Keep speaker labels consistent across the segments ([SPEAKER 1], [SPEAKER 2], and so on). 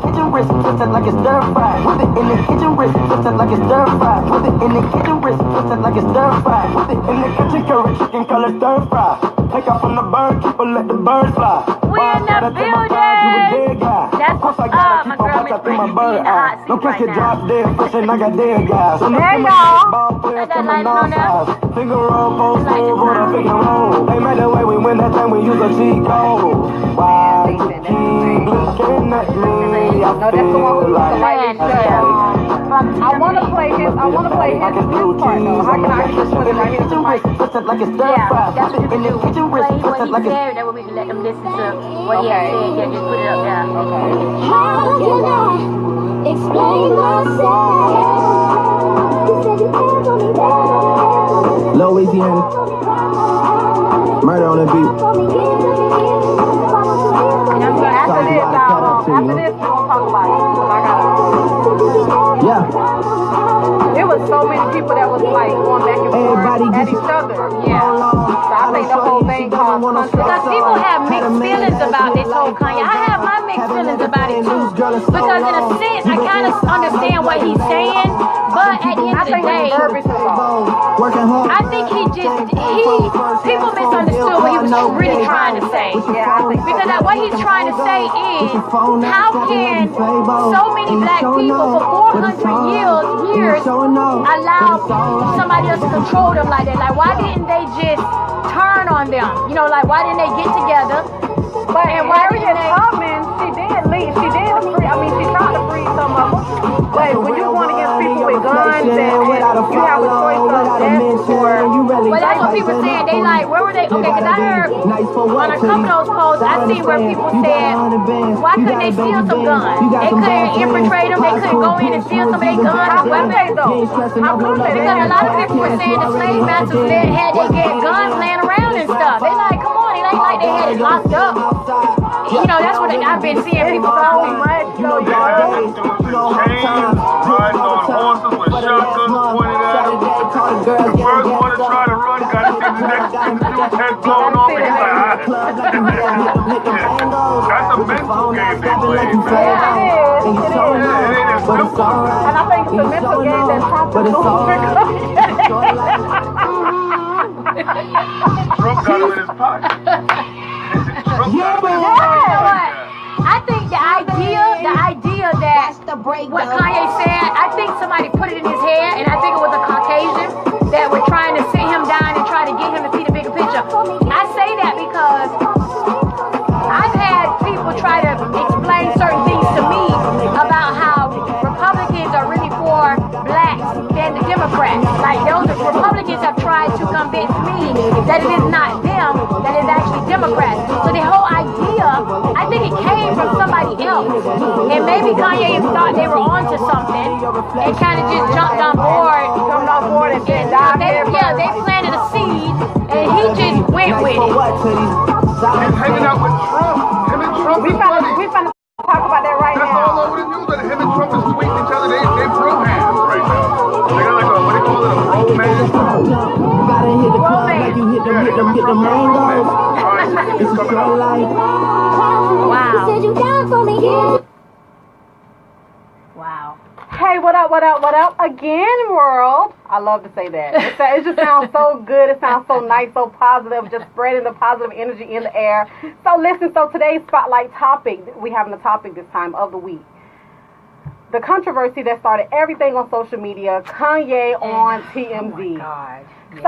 [SPEAKER 1] Kitchen wrist, twisted like it's stir fry. With it in the kitchen wrist, twisted like it's stir fry. With it in the kitchen wrist, twisted like it's stir fry. With it in the kitchen curry, chicken color stir fry. Take off from the bird, keep her, let the bird fly.
[SPEAKER 2] We in the building. That's what's up, my girl, Miss Frankie B in the hot seat right now.
[SPEAKER 1] Dead, fresh and I got dead guys. So
[SPEAKER 2] there y'all.
[SPEAKER 1] Got that light on there. Finger roll, post over the finger roll. They made the way we win that time we use a cheat code. Why you keep looking at me? I feel like
[SPEAKER 3] I want to play his part though. How can I just put it right here?
[SPEAKER 2] Yeah, that's what you can do. Play what he said, that way we can let them listen to what he had said. Yeah, just put it up there.
[SPEAKER 4] How can I explain myself? You said you can't hold me down.
[SPEAKER 1] Louisiana, murder on the beat.
[SPEAKER 3] And I'm gonna, after this, we're gonna talk about it. Because I gotta.
[SPEAKER 1] Yeah.
[SPEAKER 3] It was so many people that was like going back and forth at each other. Yeah. So I think the whole thing caused controversy.
[SPEAKER 2] Because people have mixed feelings about this whole Kanye. I have my mixed feelings about it too. Because in a sense, I kind of understand what he's saying, but at the end of the day, I think people misunderstood what he was really trying to say.
[SPEAKER 3] Yeah, I think so.
[SPEAKER 2] Because what he's trying to say is, how can so many black people for 400 years allow somebody else to control them like that? Like, why didn't they just turn on them? You know, like, why didn't they get together?
[SPEAKER 3] But in Harriet Tubman, she did leave. She did free. I mean, she tried to free some of them. But when you're going against people with guns, and you have a choice of death or.
[SPEAKER 2] Well, that's what people saying. They like, where were they? Okay, because I heard on a couple of those posts, I see where people said, why couldn't they steal some guns? They couldn't infiltrate them. They couldn't go in and steal some of their guns and weapons.
[SPEAKER 3] How could they?
[SPEAKER 2] Because a lot of people were saying the slave masters had they get guns laying around and stuff. They like, come on, it ain't like they had it locked up. You know, that's what I've been seeing people tell me.
[SPEAKER 5] Riding on horses with shotguns pointed at him. The first one to try to run got hit in the next thing, his head blown off, and he's like, that's a mental game they play, man.
[SPEAKER 3] Yeah, it
[SPEAKER 5] ain't as simple.
[SPEAKER 3] And I think it's a mental game that Trump is
[SPEAKER 5] Trump got him in his pocket. Trump got him in his pocket.
[SPEAKER 2] I think the idea that what Kanye said, I think somebody put it in his head, and I think it was a Caucasian that were trying to sit him down and try to get him to see the bigger picture. I say that because I've had people try to explain certain things to me about how Republicans are really for blacks than the Democrats. Like, those Republicans have tried to convince me that it is not them, that it's actually Democrats. So the whole idea, I think it came from somebody else. And maybe Kanye thought they were onto something and kind of just jumped on board. And they planted a seed and he just went with it.
[SPEAKER 5] He's hanging out with Trump. Him and Trump
[SPEAKER 3] we finna talk about that right
[SPEAKER 5] now. That's all over the news, that him and Trump is tweeting each other. They bromance right now. They got like a, what do you call it, a bromance?
[SPEAKER 1] Gotta hit the club like you hit the mangoes. It's a show like.
[SPEAKER 2] Wow.
[SPEAKER 3] Hey, what up again, world? I love to say that. It just sounds so good. It sounds so nice, so positive, just spreading the positive energy in the air. So listen, today's spotlight topic, we having a topic this time of the week. The controversy that started everything on social media, Kanye on TMZ.
[SPEAKER 2] Oh my God. Yes.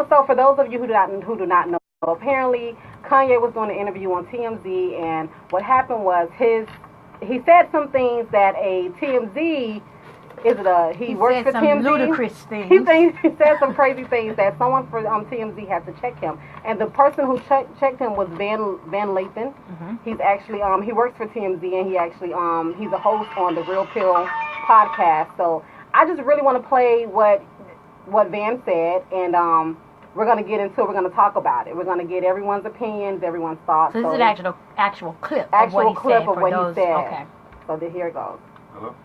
[SPEAKER 3] So for those of you who do not know, apparently Kanye was doing an interview on TMZ, and what happened was he said some things that a TMZ he works for TMZ.
[SPEAKER 2] Ludicrous things.
[SPEAKER 3] He said some crazy things that someone for TMZ had to check him, and the person who checked him was Van Lathan.
[SPEAKER 2] Mm-hmm.
[SPEAKER 3] He's actually he works for TMZ, and he actually he's a host on the Real Pill podcast. So I just really want to play what Van said, and we're going to get into it. We're going to talk about it. We're going to get everyone's opinions, everyone's thoughts.
[SPEAKER 2] So this is an actual clip
[SPEAKER 3] of what he said.
[SPEAKER 2] Okay.
[SPEAKER 3] So here it goes.
[SPEAKER 5] Hello?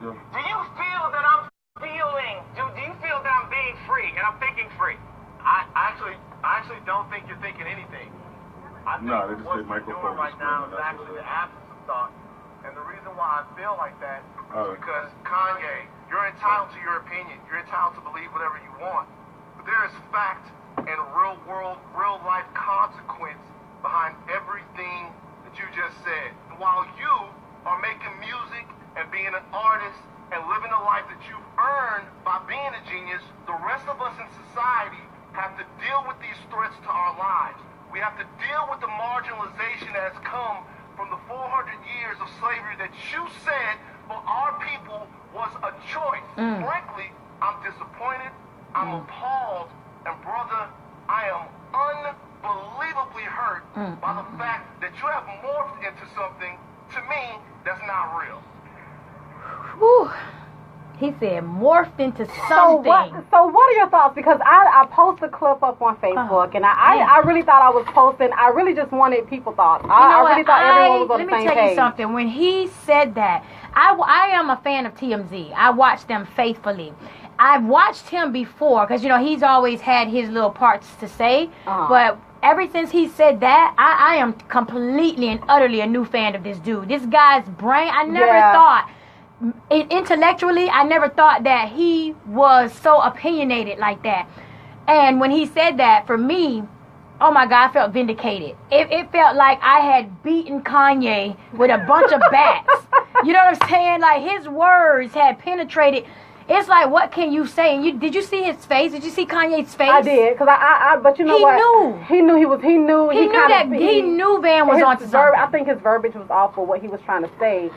[SPEAKER 5] Yeah.
[SPEAKER 6] Do you feel that I'm feeling? Do you feel that I'm being free and I'm thinking free?
[SPEAKER 5] I actually don't think you're thinking anything.
[SPEAKER 6] I think
[SPEAKER 5] No, they just
[SPEAKER 6] what
[SPEAKER 5] say
[SPEAKER 6] you're
[SPEAKER 5] microphone
[SPEAKER 6] doing right now is
[SPEAKER 5] screaming,
[SPEAKER 6] actually the absence of thought. And the reason why I feel like that is because, Kanye, you're entitled to your opinion. You're entitled to believe whatever you want. But there is fact and real life consequence behind everything that you just said. And while you are making music and being an artist and living a life that you've earned by being a genius, the rest of us in society have to deal with these threats to our lives. We have to deal with the marginalization that has come from the 400 years of slavery that you said for our people was a choice. Frankly, I'm disappointed, I'm appalled, and brother, I am unbelievably hurt by the fact that you have morphed into something, to me, that's not real.
[SPEAKER 2] Whew. He said morphed into something.
[SPEAKER 3] So what are your thoughts? Because I posted a clip up on Facebook, and I really thought I was posting. I really just wanted people's thoughts. I really thought everyone was on the same page.
[SPEAKER 2] Let me tell you something. When he said that, I am a fan of TMZ. I watch them faithfully. I've watched him before because, he's always had his little parts to say. But ever since he said that, I am completely and utterly a new fan of this dude. This guy's brain, I never thought... Intellectually, I never thought that he was so opinionated like that. And when he said that, for me, oh my God, I felt vindicated. It felt like I had beaten Kanye with a bunch of bats. You know what I'm saying? Like, his words had penetrated. It's like, what can you say? And did you see his face? Did you see Kanye's face?
[SPEAKER 3] I did, because but you know what? He knew He knew Van was onto something. I think his verbiage was off for what he was trying to say.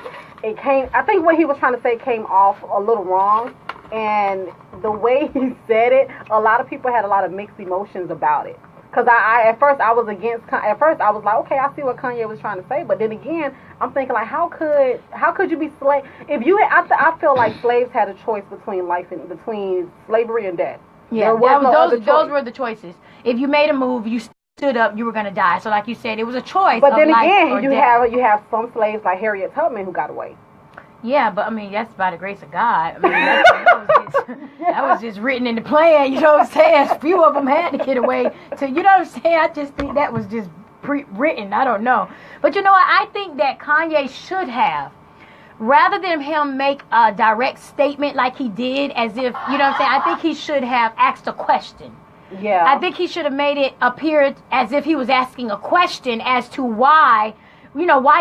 [SPEAKER 3] I think what he was trying to say came off a little wrong, and the way he said it, a lot of people had a lot of mixed emotions about it. Because at first I was like, okay, I see what Kanye was trying to say, but then again, I'm thinking like, how could you be slave? I feel like slaves had a choice between slavery and death.
[SPEAKER 2] Yeah, those were the choices. If you made a move, you stood up, you were going to die. So like you said, it was a choice.
[SPEAKER 3] But then again, you have some slaves like Harriet Tubman who got away.
[SPEAKER 2] Yeah, but I mean, that's by the grace of God. I mean, that was just written in the plan, you know what I'm saying? A few of them had to get away. You know what I'm saying? I just think that was just written. I don't know. But you know what? I think that Kanye should have, rather than him make a direct statement like he did, as if, you know what I'm saying? I think he should have asked a question.
[SPEAKER 3] Yeah.
[SPEAKER 2] I think he should have made it appear as if he was asking a question as to why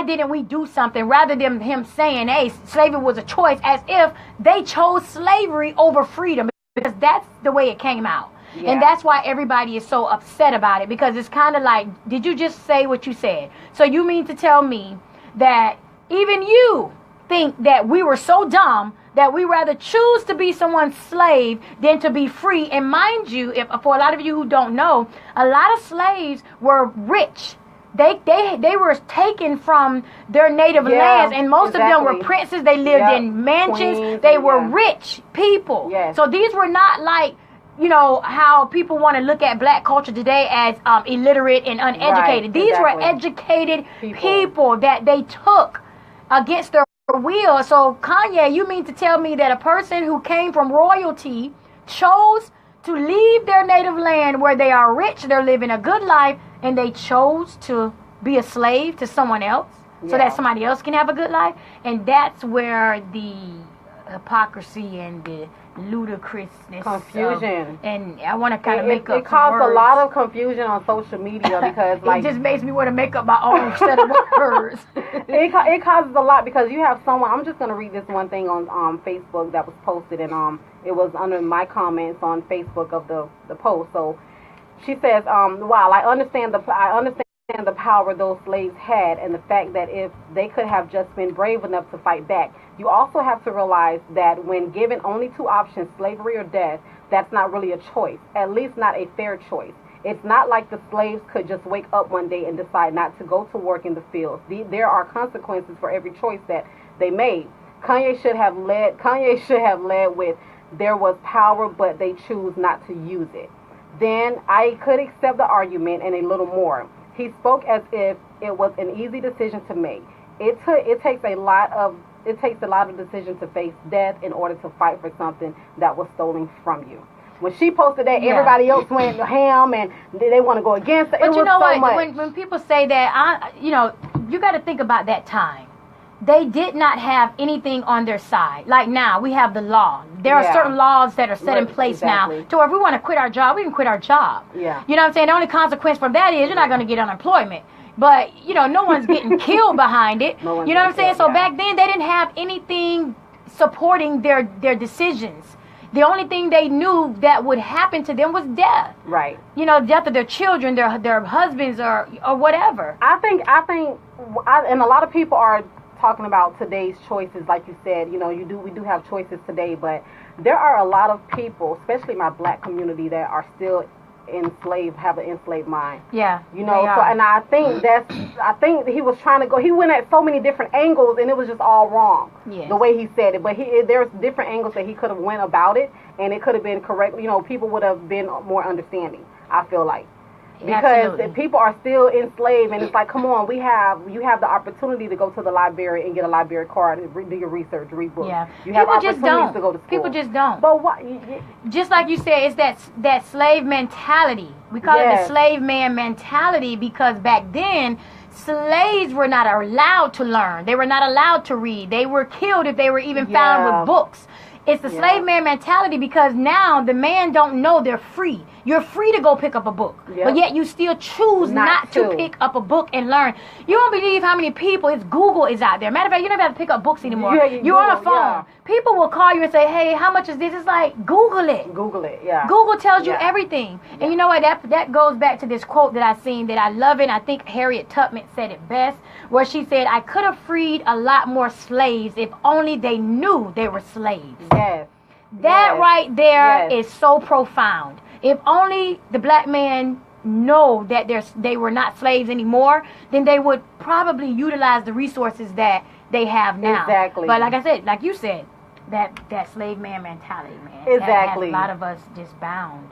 [SPEAKER 2] didn't we do something, rather than him saying, hey, slavery was a choice, as if they chose slavery over freedom, because that's the way it came out. Yeah. And that's why everybody is so upset about it, because it's kind of like, did you just say what you said? So you mean to tell me that even you think that we were so dumb that we rather choose to be someone's slave than to be free? And mind you, for a lot of you who don't know, a lot of slaves were rich. They were taken from their native lands, and most of them were princes. They lived in mansions. Queens, they were rich people. Yes. So these were not like, how people want to look at black culture today as illiterate and uneducated. Right, these were educated people that they took against their will. So Kanye, you mean to tell me that a person who came from royalty chose to leave their native land where they are rich, they're living a good life, and they chose to be a slave to someone else so that somebody else can have a good life? And that's where the hypocrisy and the ludicrousness,
[SPEAKER 3] confusion,
[SPEAKER 2] and I want to kind of make up
[SPEAKER 3] it caused a lot of confusion on social media, because
[SPEAKER 2] it just makes me want to make up my own set of words.
[SPEAKER 3] It causes a lot, because you have someone, I'm just going to read this one thing on Facebook that was posted, and it was under my comments on Facebook of the post. So she says, wow, I understand the power those slaves had, and the fact that if they could have just been brave enough to fight back. You also have to realize that when given only two options, slavery or death, that's not really a choice, at least not a fair choice. It's not like the slaves could just wake up one day and decide not to go to work in the fields. There are consequences for every choice that they made. Kanye should have led with, there was power, but they choose not to use it. Then I could accept the argument and a little more. He spoke as if it was an easy decision to make. It takes a lot of decision to face death in order to fight for something that was stolen from you. When she posted that, everybody else went ham, and they want to go against it.
[SPEAKER 2] But you know what? When people say that, you got to think about that time. they did not have anything on their side. Like now, we have the law. There are certain laws that are set in place now to where if we want to quit our job, we can quit our job.
[SPEAKER 3] Yeah.
[SPEAKER 2] You know what I'm saying? The only consequence from that is you're not going to get unemployment. But, you know, no one's getting killed behind it. You know what I'm saying? So back then, they didn't have anything supporting their decisions. The only thing they knew that would happen to them was death.
[SPEAKER 3] Right.
[SPEAKER 2] You know, death of their children, their husbands, or whatever.
[SPEAKER 3] I think, and a lot of people are talking about today's choices, like you said. You know, we do have choices today, but there are a lot of people, especially my black community, that are still enslaved, have an enslaved mind.
[SPEAKER 2] Yeah.
[SPEAKER 3] You know, so, and I think he was trying to go, he went at so many different angles, and it was just all wrong.
[SPEAKER 2] Yes.
[SPEAKER 3] The way he said it. But there's different angles that he could have went about it, and it could have been correct. You know, people would have been more understanding, I feel like. Because people are still enslaved, and it's like, come on, you have the opportunity to go to the library and get a library card and do your research, read books.
[SPEAKER 2] Yeah.
[SPEAKER 3] You have
[SPEAKER 2] People just don't.
[SPEAKER 3] to go to school.
[SPEAKER 2] People just don't.
[SPEAKER 3] But what?
[SPEAKER 2] Just like you said, it's that slave mentality. We call it the slave man mentality because back then, slaves were not allowed to learn. They were not allowed to read. They were killed if they were even found with books. It's the slave man mentality because now the man don't know they're free. You're free to go pick up a book, but yet you still choose not to pick up a book and learn. You won't believe how many people, Google is out there. Matter of fact, you don't have to pick up books anymore. You're on a phone. Yeah. People will call you and say, hey, how much is this? It's like, Google it.
[SPEAKER 3] Google it, yeah.
[SPEAKER 2] Google tells you everything. Yeah. And you know what? That goes back to this quote that I seen that I love it. I think Harriet Tubman said it best, where she said, I could have freed a lot more slaves if only they knew they were slaves.
[SPEAKER 3] Yes.
[SPEAKER 2] That right there is so profound. If only the black man know that they were not slaves anymore, then they would probably utilize the resources that they have now.
[SPEAKER 3] Exactly.
[SPEAKER 2] But like I said, like you said, that slave man mentality, man.
[SPEAKER 3] Exactly.
[SPEAKER 2] That has a lot of us just bound.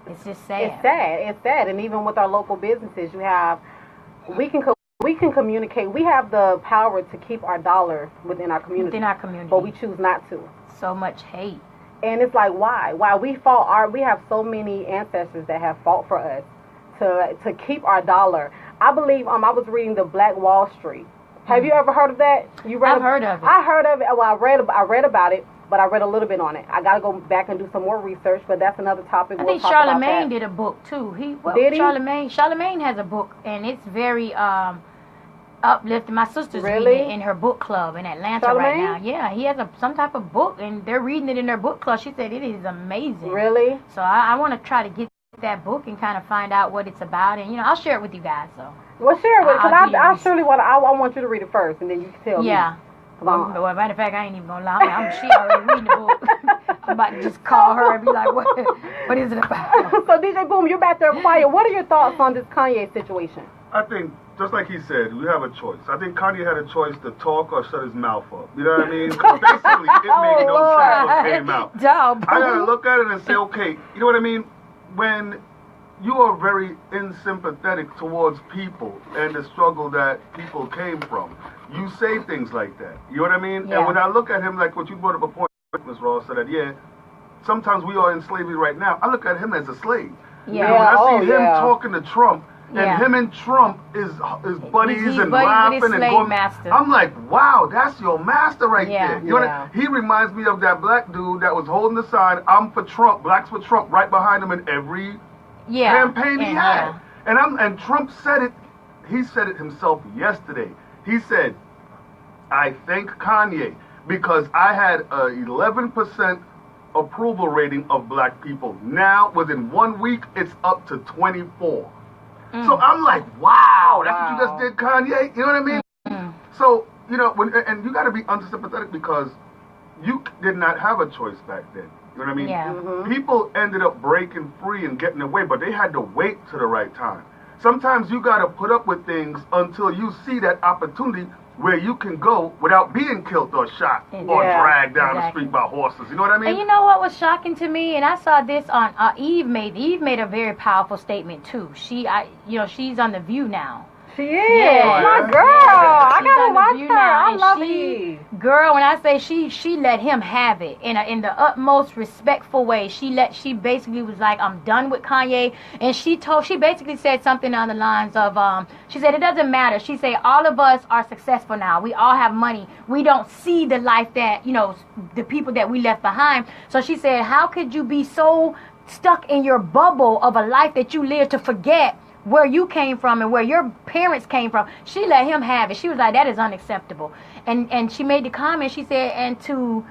[SPEAKER 2] It's just sad.
[SPEAKER 3] It's sad. And even with our local businesses, we can communicate. We have the power to keep our dollar within our community. But we choose not to.
[SPEAKER 2] So much hate.
[SPEAKER 3] And it's like, why? Why we have so many ancestors that have fought for us to keep our dollar. I believe I was reading the Black Wall Street. Have you ever heard of that?
[SPEAKER 2] I've heard of it.
[SPEAKER 3] I heard of it. Well, I read about it, but I read a little bit on it. I got to go back and do some more research, but that's another topic.
[SPEAKER 2] I think Charlemagne did a book too. Did he? Charlemagne has a book, and it's very uplifting. My sister's reading it in her book club in Atlanta right now. Yeah, he has some type of book, and they're reading it in their book club. She said it is amazing.
[SPEAKER 3] Really?
[SPEAKER 2] So I want to try to get that book and kind of find out what it's about, and I'll share it with you guys. So.
[SPEAKER 3] Well, share it with because I surely want. I want you to read it first, and then you can tell me.
[SPEAKER 2] Yeah. Well, matter of fact, I ain't even gonna lie. She already reading the book. I'm about to just call her and be like, "What is it about?"
[SPEAKER 3] So, DJ Boom, you're back there quiet. What are your thoughts on this Kanye situation?
[SPEAKER 5] I think, just like he said, we have a choice. I think Kanye had a choice to talk or shut his mouth up. You know what I mean? Because basically, it made no sense what came out. I gotta look at it and say, okay, you know what I mean? When you are very unsympathetic towards people and the struggle that people came from, you say things like that. You know what I mean? Yeah. And when I look at him, like what you brought up a point, Ms. Ross, said that, sometimes we are in slavery right now. I look at him as a slave.
[SPEAKER 2] Yeah.
[SPEAKER 5] And when I see him talking to Trump, and him and Trump is buddies and laughing and going.
[SPEAKER 2] Master.
[SPEAKER 5] I'm like, wow, that's your master right there. You know what I mean? He reminds me of that black dude that was holding the sign, I'm for Trump, blacks for Trump, right behind him in every campaign he had. And Trump said it. He said it himself yesterday. He said, I thank Kanye because I had a 11% approval rating of black people. Now, within 1 week, it's up to 24. So I'm like, wow, that's what you just did, Kanye. You know what I mean? So, and you got to be unsympathetic because you did not have a choice back then. You know what I mean?
[SPEAKER 2] Yeah.
[SPEAKER 5] People ended up breaking free and getting away, but they had to wait to the right time. Sometimes you got to put up with things until you see that opportunity where you can go without being killed or shot or dragged down the street by horses. You know what I mean?
[SPEAKER 2] And you know what was shocking to me? And I saw this on Eve made a very powerful statement too. She's on The View now.
[SPEAKER 3] She is. Yeah. My girl. I gotta watch her. I love Eve.
[SPEAKER 2] Girl, when I say she let him have it in the utmost respectful way. She basically was like, I'm done with Kanye. And she basically said something on the lines of, she said, it doesn't matter. She said, all of us are successful now. We all have money. We don't see the life that, the people that we left behind. So she said, how could you be so stuck in your bubble of a life that you lived to forget where you came from and where your parents came from? She let him have it. She was like, that is unacceptable. And she made the comment, she said, and to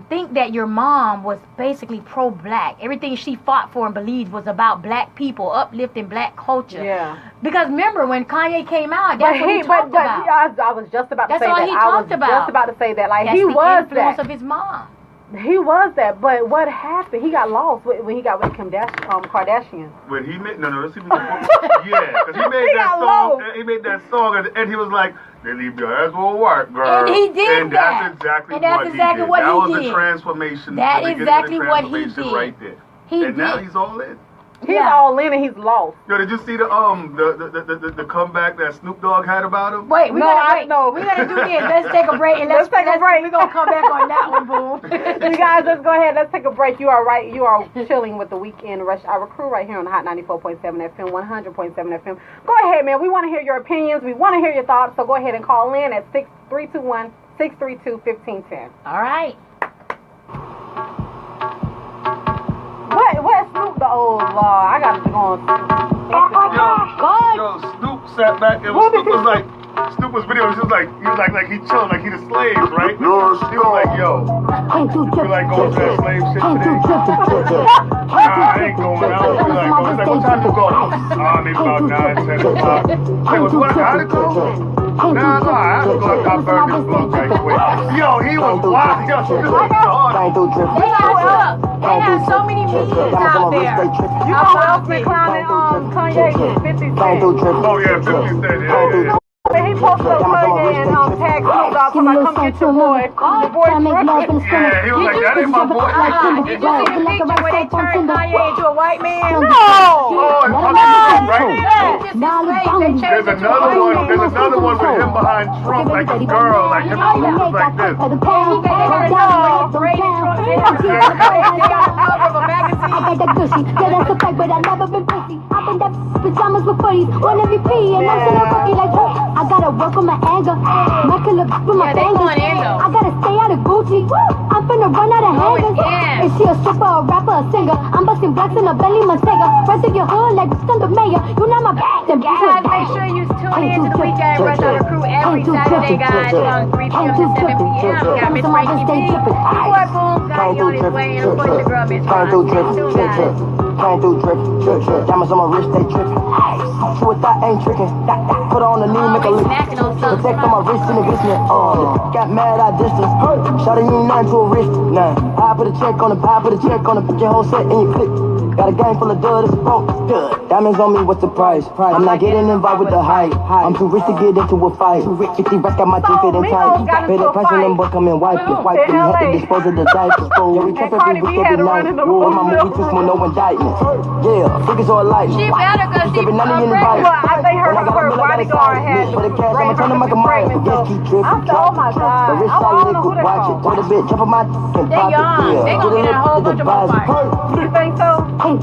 [SPEAKER 2] think that your mom was basically pro-black. Everything she fought for and believed was about black people, uplifting black culture.
[SPEAKER 3] Yeah.
[SPEAKER 2] Because remember, when Kanye came out, that's what he talked about.
[SPEAKER 3] I was just about to say that.
[SPEAKER 2] That's all he talked about.
[SPEAKER 3] Just about to say that. Like,
[SPEAKER 2] that's
[SPEAKER 3] he was
[SPEAKER 2] the influence of his mom.
[SPEAKER 3] He was that, but what happened? He got lost when he got with Kim Kardashian.
[SPEAKER 5] When he made let's see if we can because he made that song. Lost. He made that song, and he was like, "They leave your ass will work, girl."
[SPEAKER 2] And he did
[SPEAKER 5] and
[SPEAKER 2] that.
[SPEAKER 5] That's exactly
[SPEAKER 2] and that's
[SPEAKER 5] what
[SPEAKER 2] exactly
[SPEAKER 5] he did.
[SPEAKER 2] what
[SPEAKER 5] that
[SPEAKER 2] he
[SPEAKER 5] was
[SPEAKER 2] did.
[SPEAKER 5] the transformation.
[SPEAKER 2] That is exactly what he did.
[SPEAKER 5] Right there.
[SPEAKER 2] He
[SPEAKER 5] and
[SPEAKER 2] did.
[SPEAKER 5] Now he's all in.
[SPEAKER 3] He's all in and he's lost.
[SPEAKER 5] Yo, did you see the comeback that Snoop Dogg had about him?
[SPEAKER 2] Wait, we're gonna do this. Let's take a break and let's take a break. We're gonna come back on that one, boom.
[SPEAKER 3] You guys, let's go ahead. Let's take a break. You are right. You are chilling with the Weekend Rush Hour crew right here on the Hot 94.7 FM, 100.7 FM. Go ahead, man. We want to hear your opinions. We want to hear your thoughts. So go ahead and call in at 632-1510.
[SPEAKER 2] All right.
[SPEAKER 3] What Snoop the old law? I got to go on.
[SPEAKER 5] Yo, Snoop sat back and Snoop was videoing. He was like he chilling, like he the slaves, right? He was like, yo, you like going to that slave shit today? Nah, I ain't going out. He's like, what time you go? Maybe about 9, 10 o'clock. Like, how'd it go? Nah, I have to go to Top Burger this block right quick. Yo, he was wild. Yo, he was hard.
[SPEAKER 2] They have so many memes out there.
[SPEAKER 3] You know what else been clowning Kanye? 50 Cent.
[SPEAKER 5] Oh yeah, 50 Cent. Yeah.
[SPEAKER 3] And he posted up Kanye and tagged Snoop Dogg, come get your boy. Your boy Frankie.
[SPEAKER 5] Yeah, he was like, that ain't my boy.
[SPEAKER 2] Did you see the picture where they turned Kanye into a white man?
[SPEAKER 3] No!
[SPEAKER 5] Oh, right?
[SPEAKER 2] There's
[SPEAKER 5] another one with him behind Trump, like a girl, like him and Trump was like this.
[SPEAKER 2] They got another one braided Trump hair. They got a cover of a magazine.
[SPEAKER 4] I got that gushy, yeah, that's a fact, but I never been pussy. I've been that pajamas with footies, one MVP, and I'm still a rookie like I gotta work on my anger, my killer with my fingers. I gotta stay out of Gucci. I'm finna run out of hangers. Is she a stripper, a rapper, a singer? I'm busting blacks in a belly Mustanga. Rest of your hood like Thunder Mayor. You not my bag.
[SPEAKER 2] Guys, make sure you tune in to the Weekend Rush Hour crew every Saturday, guys, from 3 p.m. to 7 p.m. We got Miss Frankie B. Boy, boom, got you on his way, and of course your girl Miss Franki.
[SPEAKER 1] Came through drip. Diamonds on my wrist, they trippin'. True with that ain't trickin'. Put on the knee, make a lick. Protect on my wrist in the wristlet. Got mad at distance. Shot you ain't nothing to a wrist. Nah, I put a check on the put your whole set in your click. Got a gang full of dud, it's broke. Diamonds on me, what's the price? I'm not getting involved with the hype. I'm too rich to get into a fight. 50 racks got my teeth fitting tight. Pay the price and them boys come and wipe it. Wipe it, have to dispose of the diapers. Yeah, we trap every week, every night. With my movie twist with no indictment. Yeah, figures all light.
[SPEAKER 2] She better because she's
[SPEAKER 3] I think her bodyguard had
[SPEAKER 1] for the cash, I'ma turn them like a mile. Keep tripping.
[SPEAKER 3] Oh my God.
[SPEAKER 1] The wrist solid, liquid, watch it. Throw the bitch, jump on my and
[SPEAKER 2] they young. They gonna get in a whole bunch of more fights.
[SPEAKER 3] You think so? I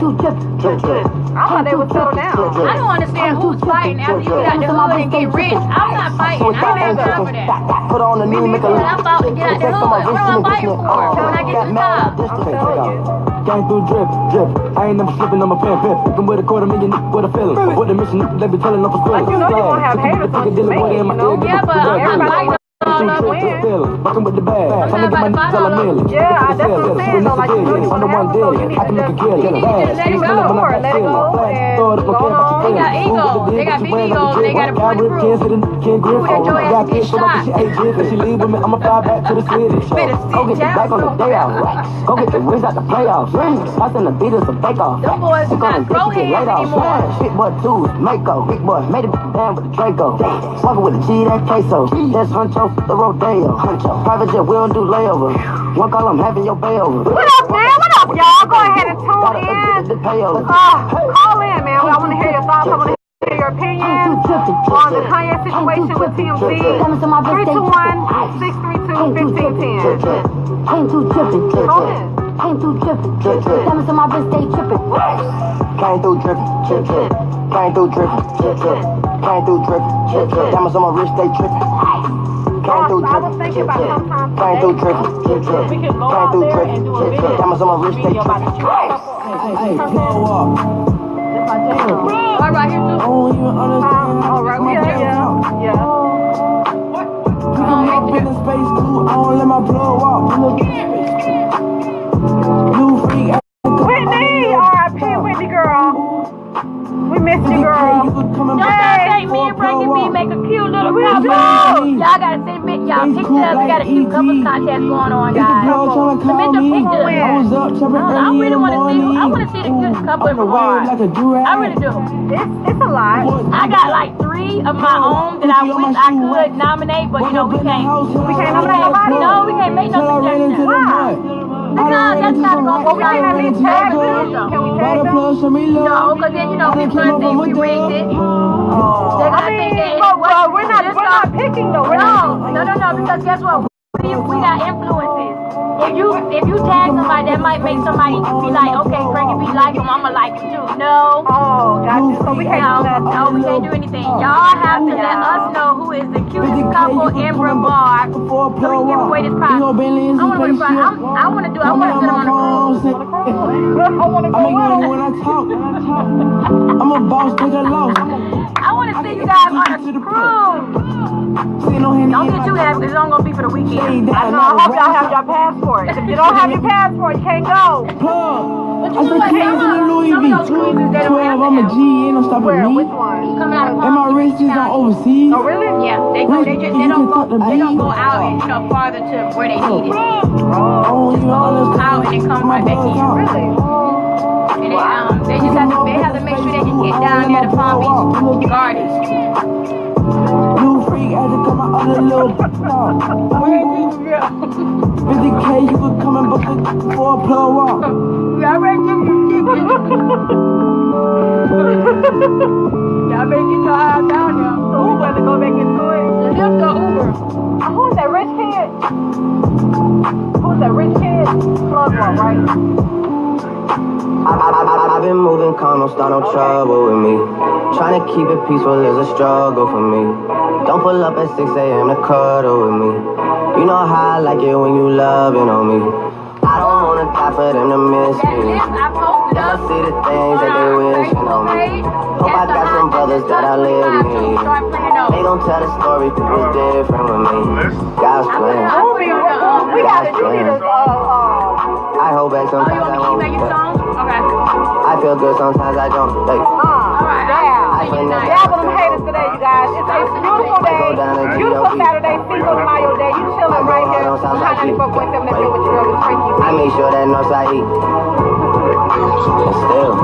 [SPEAKER 3] thought they would settle down.
[SPEAKER 2] I don't understand who's fighting after you got the hood and get rich. I'm not fighting. I don't have time for that.
[SPEAKER 1] Put on the knee, make a lick.
[SPEAKER 2] I'm about to get out the hood. What am I fighting for? When I get to the top.
[SPEAKER 1] Gang through drip. I ain't never slipping on my pimp. Looking with $250,000 with a feeling. What the mission, they be telling up a story.
[SPEAKER 3] You know you gonna have haters on you, you know?
[SPEAKER 2] Yeah, but I'm not fighting.
[SPEAKER 1] Fucking with the bag. Trying to get my niggas all a million.
[SPEAKER 3] Yeah, that's what I'm saying though. Like you know you wanna have so you need to just let it go. Let it go and go on.
[SPEAKER 2] They got egos. They got big egos. They got a point of proof. Ooh, that your ass get shot.
[SPEAKER 1] She leave with me, I'ma fly back to the city. Go get the back on the day out. Go get the wins out the playoffs. I send the beaters a bake off.
[SPEAKER 2] Them boys do not throw hands anymore.
[SPEAKER 1] Big boy tools, Mako. Big boy made it down with the Draco. Walking with the G, that queso. That's Huncho, the Rodeo. Private jet, we don't do layovers. One call, I'm having your bay over.
[SPEAKER 3] What up, man? What up, y'all? Go ahead and tune in. Call in, man. I want to hear your thoughts. I want to Your opinion on the Kanye situation with TMZ. 321-632-1510.
[SPEAKER 4] Came through tripping. Came through tripping. Diamonds on my wrist, they tripping.
[SPEAKER 1] Came through dripping. Came through dripping. Came through dripping. Diamonds on my wrist, they tripping. Came through dripping. Came through dripping. Came through dripping. Diamonds on my wrist, they tripping. Hey, blow up.
[SPEAKER 2] All right, here too.
[SPEAKER 1] I don't even understand.
[SPEAKER 3] All right, yeah.
[SPEAKER 1] I'm up in the space too. I don't let my blow up. Blue freak.
[SPEAKER 3] Whitney, R.I.P. Whitney girl. We miss you, girl.
[SPEAKER 2] Don't say me and Frankie B make a cute little couple. Y'all gotta send me y'all pictures. We got a cute couples contest going on, guys. Submit the pictures. I really want to see. I want to see the cutest couple in the world. I really do.
[SPEAKER 3] It's a lot.
[SPEAKER 2] I got like 3 of my own that I wish I could nominate, but you know we can't.
[SPEAKER 3] We can't nominate nobody?
[SPEAKER 2] No, we can't make no suggestions.
[SPEAKER 3] Why?
[SPEAKER 2] Because that's not going to
[SPEAKER 3] We can't at least tag them. Can we tag them?
[SPEAKER 2] No, because then, you know, people are saying we rigged it. They're going to think that
[SPEAKER 3] we're not picking though.
[SPEAKER 2] No, because guess what? We got influences. If you tag somebody, that might make somebody be like, okay, Frankie B like him, I'ma like him too. No.
[SPEAKER 3] Oh, gotcha. So we can't do that.
[SPEAKER 2] No, we can't do anything. Y'all have to let us know who is the cutest couple in Brevard so we can give away this prize. I want to win a prize. I want to sit on the cruise.
[SPEAKER 1] When I talk, I'm a boss, take a loss.
[SPEAKER 2] I want to see you guys on a cruise. Don't get too happy because it's only going to be for the weekend.
[SPEAKER 3] I know. I hope y'all have your passports. If you don't have your passport, you can't go.
[SPEAKER 2] But you know what? Some of those cruises, they don't have
[SPEAKER 1] I'm a G, ain't no stopping
[SPEAKER 3] Where?
[SPEAKER 1] me.
[SPEAKER 3] Which one?
[SPEAKER 2] Coming out of
[SPEAKER 1] And my wrist is on overseas.
[SPEAKER 3] Oh, really?
[SPEAKER 2] Yeah, they don't go out and farther to where they need it.
[SPEAKER 1] Oh, you
[SPEAKER 2] Out and then come right back in.
[SPEAKER 3] Really?
[SPEAKER 2] And they just have to make sure they can get down there to Palm Beach Gardens.
[SPEAKER 1] Blue freak, I had to come out other little 50K, you could come and book it for a plug walk.
[SPEAKER 2] Y'all better get your ass down there.
[SPEAKER 3] So we got to go back into it.
[SPEAKER 2] Lift or Uber.
[SPEAKER 3] Who's that rich kid? Who's that rich kid? Plug one, right?
[SPEAKER 1] I've been moving calm, don't start no trouble with me. Trying to keep it peaceful is a struggle for me. Don't pull up at 6 a.m. to cuddle with me. You know how I like it when you loving on me. I don't wanna die for them to miss me.
[SPEAKER 2] I posted
[SPEAKER 1] I
[SPEAKER 2] up.
[SPEAKER 1] see the things that they wishing on me. Hope I got some brothers that outlive me. They gon' tell the story, people's different with me. God's plan.
[SPEAKER 3] We gotta do this.
[SPEAKER 1] I hold back sometimes I
[SPEAKER 2] You
[SPEAKER 1] won't.
[SPEAKER 2] make your song? Okay.
[SPEAKER 1] I feel good sometimes I don't. Like,
[SPEAKER 3] Yeah, but them haters today, you guys. It's a beautiful day. Beautiful Saturday, Cinco de Mayo day. You chilling right here. Hot 94.7 FM with your girl, Miss Frankie B.
[SPEAKER 1] I make sure that Northside eat. And still,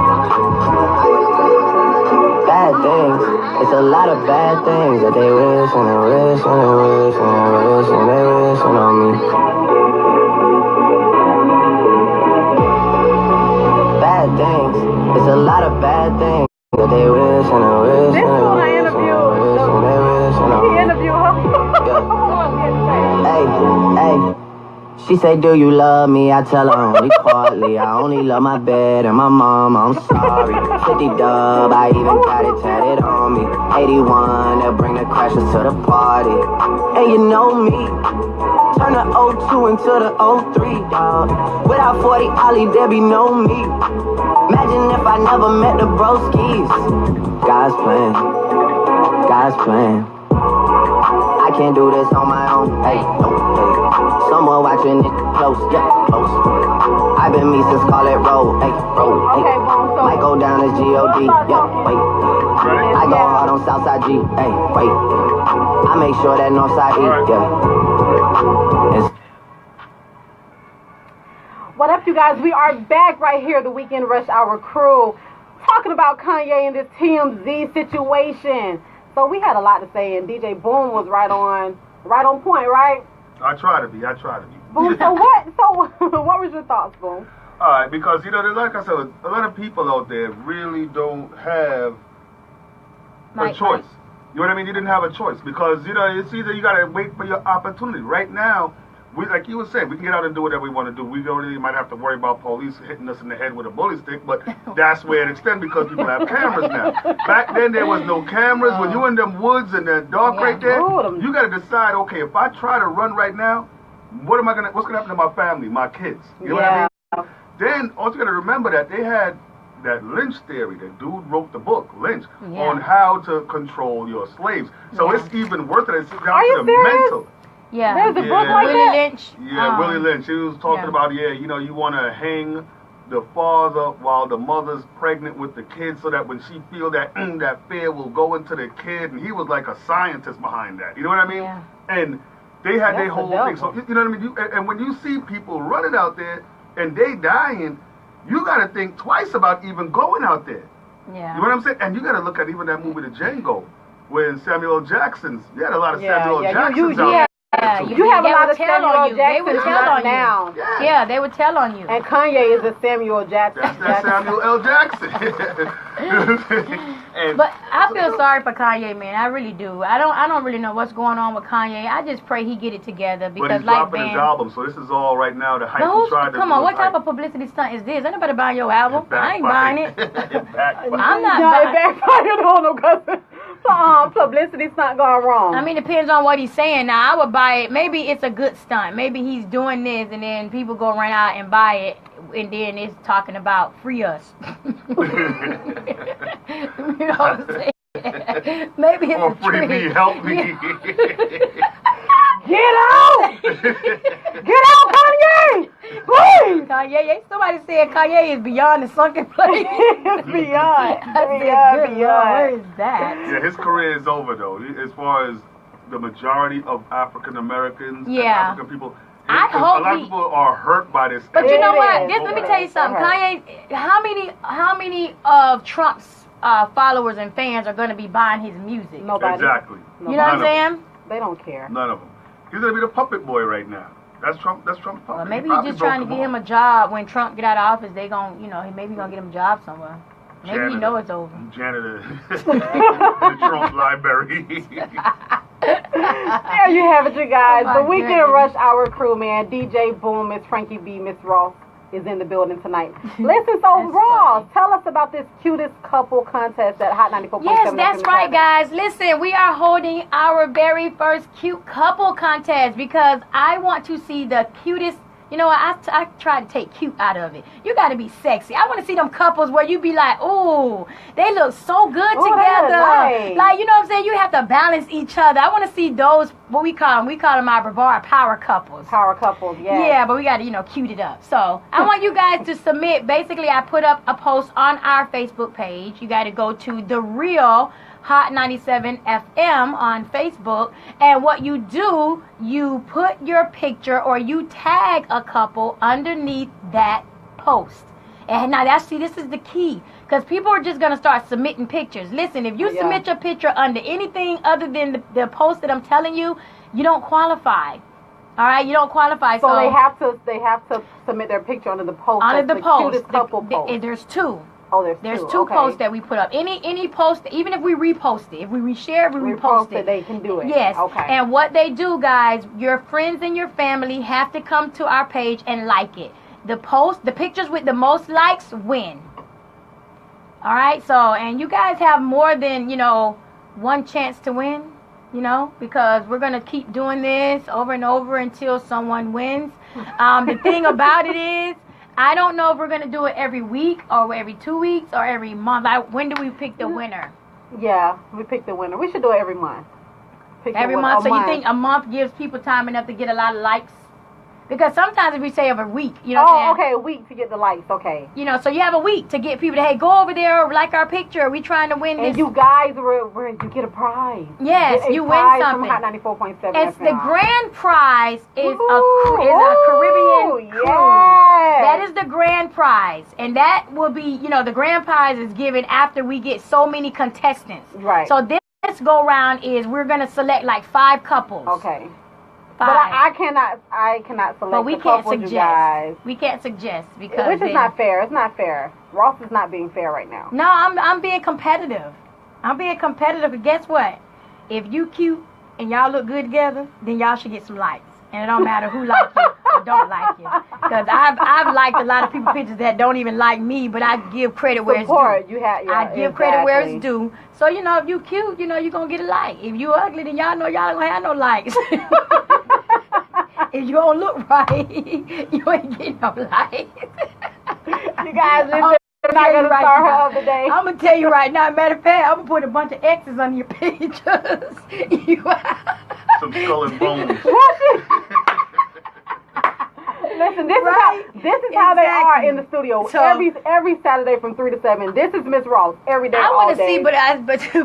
[SPEAKER 1] bad things. It's a lot of bad things that they wish and they wish and they wish and they wish and they wishing on me. Bad things. It's a lot of bad things that they wish and they wish and they wish and they wish and they wish.
[SPEAKER 3] Interview her.
[SPEAKER 1] Hey. She say, do you love me? I tell her only partly. I only love my bed and my mom, I'm sorry. 50 dub, I even got it tatted on me. 81, they'll bring the crashers to the party. And you know me, turn the 02 into the 03, dog. Without 40 Ollie, there be no me. Imagine if I never met the broskies. God's plan, God's plan. I can't do this on my own, hey, no, hey. Someone watching it close, yeah, close. I've been me since call it roll, hey, roll, hey. Might go down as G-O-D, yeah, wait. I go hard on Southside G, hey, wait. I make sure that Northside E, yeah.
[SPEAKER 3] What up, you guys? We are back right here, the Weekend Rush Hour crew, talking about Kanye and this TMZ situation. So we had a lot to say, and DJ Boom was right on point, right?
[SPEAKER 5] I try to be.
[SPEAKER 3] Boom. So what was your thoughts, Boom?
[SPEAKER 5] Because, like I said, a lot of people out there really don't have a choice. You know what I mean? You didn't have a choice because, you know, it's either you got to wait for your opportunity. Right now, we, like you were saying, we can get out and do whatever we want to do. We already might have to worry about police hitting us in the head with a bully stick, but that's where it extends because people have cameras now. Back then, there was no cameras. When you in them woods and the dark right there, you got to decide, okay, if I try to run right now, what's going to happen to my family, my kids? You know what I mean? Then, also got to remember that they had that Lynch theory. The dude wrote the book, Lynch, on how to control your slaves. So it's even worth it. It's down to the mental.
[SPEAKER 2] Yeah.
[SPEAKER 3] There's a book like
[SPEAKER 2] Willie Lynch.
[SPEAKER 5] Yeah, Willie Lynch. He was talking about, you know, you want to hang the father while the mother's pregnant with the kid so that when she feel that that fear will go into the kid. And he was like a scientist behind that. You know what I mean? Yeah. And they had their whole thing. So, you know what I mean? And when you see people running out there and they dying, you got to think twice about even going out there. Yeah. You know what I'm saying? And you got to look at even that movie, The Django, when Samuel L. Jackson's, you had a lot of Samuel L. Jacksons out there.
[SPEAKER 2] Yeah,
[SPEAKER 3] you have a lot of Samuel L. Jacksons.
[SPEAKER 2] They would tell on
[SPEAKER 3] now.
[SPEAKER 2] you. Yeah, they would tell on you.
[SPEAKER 3] And Kanye is a Samuel Jackson.
[SPEAKER 5] That's that Samuel L. Jackson.
[SPEAKER 2] But I feel sorry for Kanye, man. I really do. I don't really know what's going on with Kanye. I just pray he get it together because,
[SPEAKER 5] but he's dropping his album, so this is all right now. The hype will try to.
[SPEAKER 2] Come on, what type of publicity stunt is this? Ain't nobody buying your album. I ain't buying it. I'm not buying it.
[SPEAKER 3] It backfired on him because publicity's not going wrong.
[SPEAKER 2] I mean, it depends on what he's saying. Now, I would buy it. Maybe it's a good stunt. Maybe he's doing this, and then people go run out and buy it, and then it's talking about free us. You know what I'm saying? Maybe it's
[SPEAKER 5] or free me, help me.
[SPEAKER 3] Get out! Get out, Kanye! Please!
[SPEAKER 2] Kanye, somebody said Kanye is beyond the sunken place.
[SPEAKER 3] It's beyond.
[SPEAKER 2] Beyond. Where is that?
[SPEAKER 5] Yeah, his career is over, though. As far as the majority of African Americans and African people,
[SPEAKER 2] I hope
[SPEAKER 5] a lot of people are hurt by this.
[SPEAKER 2] But you know what? Let me tell you something. Kanye, how many of Trump's followers and fans are going to be buying his music?
[SPEAKER 3] Nobody.
[SPEAKER 5] Exactly.
[SPEAKER 2] You know what I'm saying?
[SPEAKER 3] They don't care.
[SPEAKER 5] None of them. He's going to be the puppet boy right now. That's Trump's puppet.
[SPEAKER 2] Well, maybe he's just trying to get him a job. When Trump get out of office, they gon', maybe gonna get him a job somewhere. Maybe janitor. He know it's over.
[SPEAKER 5] Janitor in the Trump library.
[SPEAKER 3] There you have it, you guys. The Weekend Rush Hour crew, man. DJ Boom, Miss Frankie B, Miss Ross is in the building tonight. Listen, so Ross, tell us about this cutest couple contest at Hot 94.7.
[SPEAKER 2] Yes, that's right, guys. Listen, we are holding our very first cute couple contest because I want to see the cutest. You know, I try to take cute out of it. You got to be sexy. I want to see them couples where you be like, ooh, they look so good together. Nice. Like, you know what I'm saying? You have to balance each other. I want to see those, what we call them. We call them our Brevard power couples.
[SPEAKER 3] Power couples, yeah.
[SPEAKER 2] Yeah, but we got to, cute it up. So I want you guys to submit. Basically, I put up a post on our Facebook page. You got to go to The Real Hot 97 FM on Facebook, and what you do, you put your picture or you tag a couple underneath that post. And now this is the key, because people are just going to start submitting pictures. Listen, if you submit your picture under anything other than the post that I'm telling you, you don't qualify. All right, you don't qualify.
[SPEAKER 3] So they have to submit their picture under the post.
[SPEAKER 2] Under the post.
[SPEAKER 3] Cutest couple post.
[SPEAKER 2] There's two.
[SPEAKER 3] Oh,
[SPEAKER 2] there's two posts that we put up. Any post, even if we repost it, if we reshare, we repost it.
[SPEAKER 3] They can do it.
[SPEAKER 2] Yes.
[SPEAKER 3] Okay.
[SPEAKER 2] And what they do, guys, your friends and your family have to come to our page and like it. The pictures with the most likes win. All right. So, and you guys have more than one chance to win. Because we're gonna keep doing this over and over until someone wins. The thing about it is, I don't know if we're going to do it every week or every 2 weeks or every month. When do we pick the winner?
[SPEAKER 3] Yeah, we pick the winner. We should do it every month.
[SPEAKER 2] Every month? So you think a month gives people time enough to get a lot of likes? Because sometimes if we say every week, what I'm saying?
[SPEAKER 3] Okay, a week to get the likes, okay.
[SPEAKER 2] So you have a week to get people to, hey, go over there, like our picture. We trying to win this.
[SPEAKER 3] And you guys, you get a prize.
[SPEAKER 2] Yes, you win something.
[SPEAKER 3] From Hot 94.7.
[SPEAKER 2] It's the grand prize is a Caribbean cruise. That is the grand prize. And that will be, the grand prize is given after we get so many contestants.
[SPEAKER 3] Right.
[SPEAKER 2] So this go round is we're going to select like 5 couples.
[SPEAKER 3] Okay. 5. But I cannot select.
[SPEAKER 2] But we can't suggest.
[SPEAKER 3] You guys.
[SPEAKER 2] We can't suggest because
[SPEAKER 3] which is not fair. It's not fair. Ross is not being fair right now.
[SPEAKER 2] No, I'm being competitive. I'm being competitive, but guess what? If you cute and y'all look good together, then y'all should get some likes. And it don't matter who like you or don't like you. Because I've liked a lot of people's pictures that don't even like me, but I give credit where it's due. I give credit where it's due. So, you know, if you cute, you know, you're going to get a like. If you ugly, then y'all know y'all don't have no likes. If you don't look right, you ain't getting no likes.
[SPEAKER 3] You guys, listen. I'm not going to start her up today.
[SPEAKER 2] I'm going to tell you right now. Matter of fact, I'm going to put a bunch of X's on your pictures.
[SPEAKER 5] Some skull and bones.
[SPEAKER 3] Listen, this is how they are in the studio. So, every Saturday from 3 to 7. This is Miss Ross every day.
[SPEAKER 2] I
[SPEAKER 3] want
[SPEAKER 2] to see, but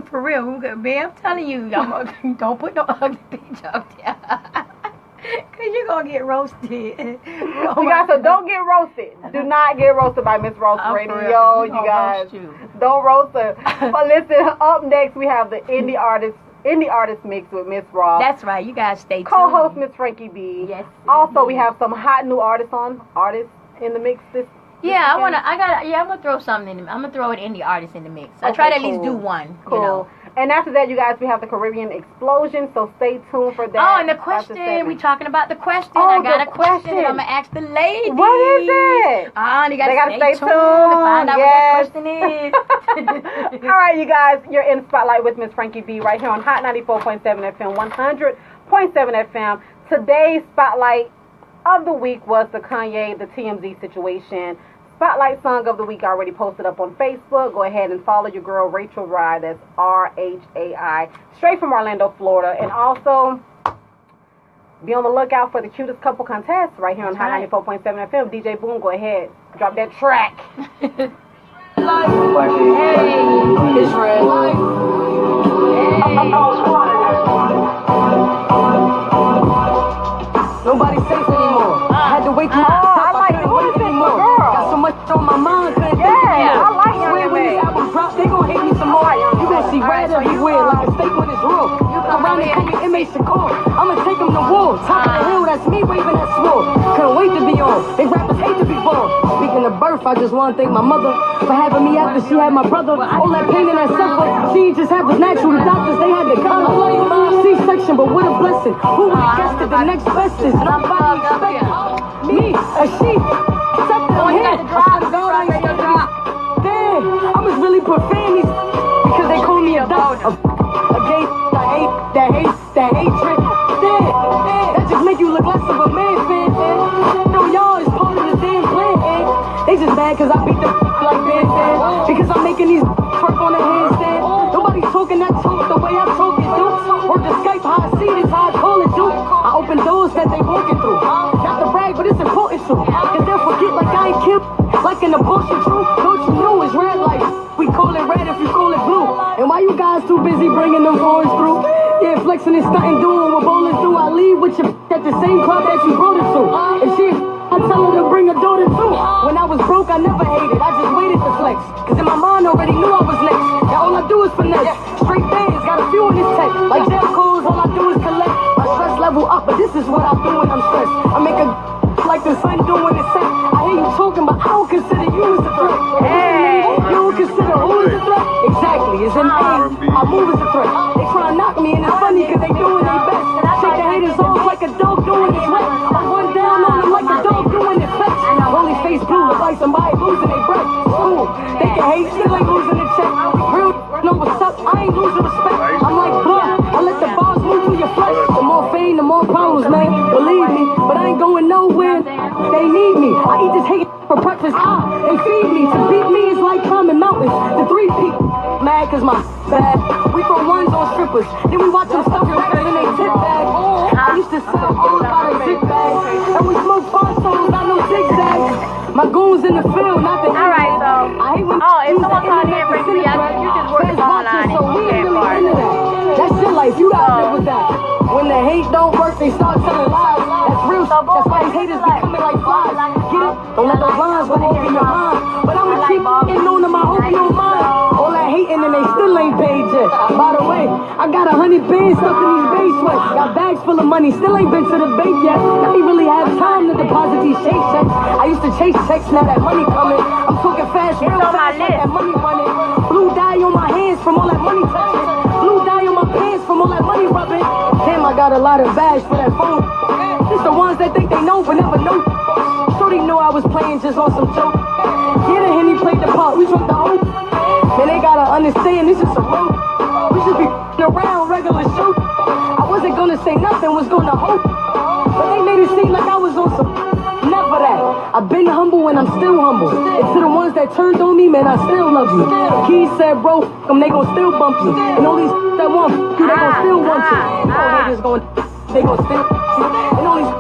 [SPEAKER 2] for real, man, I'm telling you, don't put no ugly picture up there. Because you're going to get roasted.
[SPEAKER 3] You guys, so don't get roasted. Do not get roasted by Miss Ross Radio, you guys. Don't roast her. But listen, up next we have the Indie Artist Mix with Miss Ross.
[SPEAKER 2] That's right. You guys stay tuned.
[SPEAKER 3] Co-host Miss Frankie B.
[SPEAKER 2] Yes.
[SPEAKER 3] Also, we have some hot new artists in the mix this
[SPEAKER 2] I'm gonna throw something in. I'm gonna throw an indie artist in the mix. I try to at least do one.
[SPEAKER 3] Cool.
[SPEAKER 2] You know.
[SPEAKER 3] And after that, you guys, we have the Caribbean Explosion, so stay tuned for that.
[SPEAKER 2] Oh, and the question, we talking about the question. I got a question that I'm going to ask the ladies.
[SPEAKER 3] What is it?
[SPEAKER 2] You got to stay tuned to find out what that question is.
[SPEAKER 3] All right, you guys, you're in Spotlight with Miss Frankie B right here on Hot 94.7 FM, 100.7 FM. Today's Spotlight of the week was the Kanye, the TMZ situation. Spotlight Song of the Week already posted up on Facebook. Go ahead and follow your girl Rachel Rye. That's RHAI. Straight from Orlando, Florida. And also, be on the lookout for the cutest couple contest right here on Hot 94.7 FM. DJ Boom, go ahead. Drop that track.
[SPEAKER 1] Hey, it's red. Nobody's safe anymore. I had to wait till I like the wait anymore. Got so much on my mind, couldn't think anymore. I like it when this album drops, they gon' hate me some more. You gon' see red everywhere like a steak when it's raw. Around they call me inmate Shakur. I'ma take them to war. Top of the hill, that's me waving that sword. Couldn't wait to be on. They rappers hate to be born. Speaking of birth, I just wanna thank my mother for having me after she had my brother. All that pain and that suffer, she just had was natural. The doctors, they had to come. C-section, but what a blessing. Who would've guessed it? The next best is nobody expected. Me, a sheep. Damn, I was really preparing these because they call me a dog. A gay, that hatred. Damn, that just make you look less of a man, fan. No, y'all is part of the damn plan. They just mad cause I beat them like bandstand. Because I'm making these twerk on the handstand. Nobody's talking that talk the way I talk it, dude. Work the Skype, how I see this, how I call it, dude. I open doors that they walking through. Not to brag, but it's important too. Cause they'll forget like I ain't killed. Like an abortion truth, don't you know it's red light. We call it red if you call it blue. And why you guys too busy bringing them boys through? Yeah, flexing and stunting, doing what bowling through. I leave with your at the same club that you brought it to. And she, I tell her to bring a daughter too. When I was broke, I never hated. I just waited to flex. Cause in my mind already knew I was next. Now all I do is finesse. Straight bands, got a few in this tech. Like jail calls, all I do is collect. My stress level up, but this is what I do when I'm stressed. I make a like the sun doing the set. I hear you talking, but I don't consider you as a threat. Hey. You don't consider who is a threat? Exactly, it's an aim. I move as a threat. They try to knock me, and it's funny because they doing their best. Shake the haters off like a dog doing his rep. I run down on them like a dog doing his flex. Holy face blue, look like somebody losing their breath. Cool, they can hate, still ain't losing the check. Real, know what's up, I ain't losing respect. I'm like blood, I let the bars move through your flesh. The more fame, the more problems, man. Believe me, but I ain't going nowhere. They need me. I eat this hate for breakfast. They feed me. To beat me is like climbing mountains. The 3 people mad cause my bad. We throw ones on strippers. Then we watch them stuff records in they tip bag. I used to sell all out of zip bags. And we smoke Fontos, not no zigzags. My goons in the field, not the
[SPEAKER 2] Alright, so
[SPEAKER 3] I hate when
[SPEAKER 2] if someone called in for you, you just work the phone line
[SPEAKER 3] so we ain't really into that. That's your life, you gotta live with that. When the hate don't work, they start telling lies. That's real, that's why these haters be coming like flies. Get it? Don't let those lines go over your mind. But I'ma keep getting on them, I hope you don't mind. All that hating and they still ain't paid yet. By the way, I got 100 bands stuck in these base sweats. Got bags full of money, still ain't been to the bank yet. Let me really have time to deposit these chase checks. I used to chase checks, now that money coming. I'm talking fast, real fast, like that money running. Blue dye on my hands from all that money
[SPEAKER 7] lot of bags for that phone. It's the ones that think they know but never know. Shorty knew I was playing just on some joke. Yeah, the Henny played the part, we drunk the oath. Man, they gotta understand this is a road. We should be around regular shoot. I wasn't gonna say nothing, was gonna hope. But they made it seem like I was on some. Never that. I've been humble and I'm still humble. And to the ones that turned on me, man, I still love you. Keys said, bro, they gon' still bump you. And all these that want you, they gon' still want you. All haters they gon' still. And all these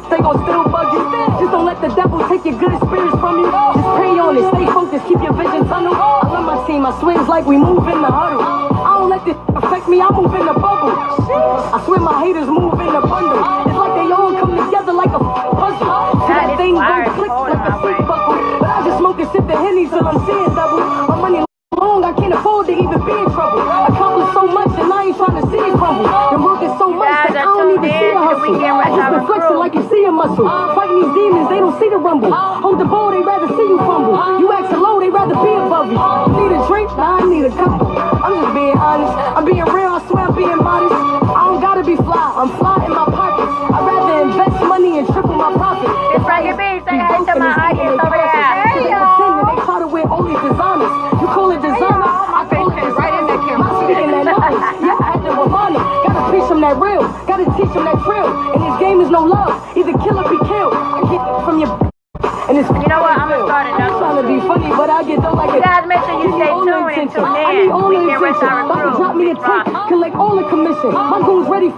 [SPEAKER 7] they gon' still bug you. Just don't let the devil take your good spirits from you. Just pray on it, stay focused, keep your vision tunnel. I love my team, I swear it's like we move in the huddle. I don't let this affect me, I move in the bubble. I swear my haters move in the bundle. It's like they all come together like a puzzle. So that thing gon' click like a seat buckle. But I just smoke and sip the Henny till I'm seeing double. My money long, I can't afford to even be in trouble. Accomplished so much and I ain't trying to see it crumble. Been working so much that I don't even see a hustle. I just been flexing like you see a muscle. Fighting these demons, they don't see the rumble. Hold the ball, they rather see you fumble. You acting low, they rather be above you. You need a drink? Nah, I need a couple. I'm just being honest, I'm being real, I swear I'm being modest. I don't gotta be fly, I'm fly in my pockets. I'd rather invest money and triple my profit.
[SPEAKER 2] It's Frankie B, say hi to my audience over there.
[SPEAKER 7] They try to wear all these designers. You call it designer, I call it right in that camera. I'm speaking that knowledge, yeah, I had to remind them. Gotta teach them that real, gotta teach them that drill. And this game is no love, either kill or be killed. I get from your and it's
[SPEAKER 2] you know what, I'm gonna start it
[SPEAKER 7] I'm trying to be funny, but I get though like
[SPEAKER 2] you guys make sure you stay tuned and tune in. We can rest our recruit.
[SPEAKER 7] Drop me a tip, collect all the commission. My goon's ready.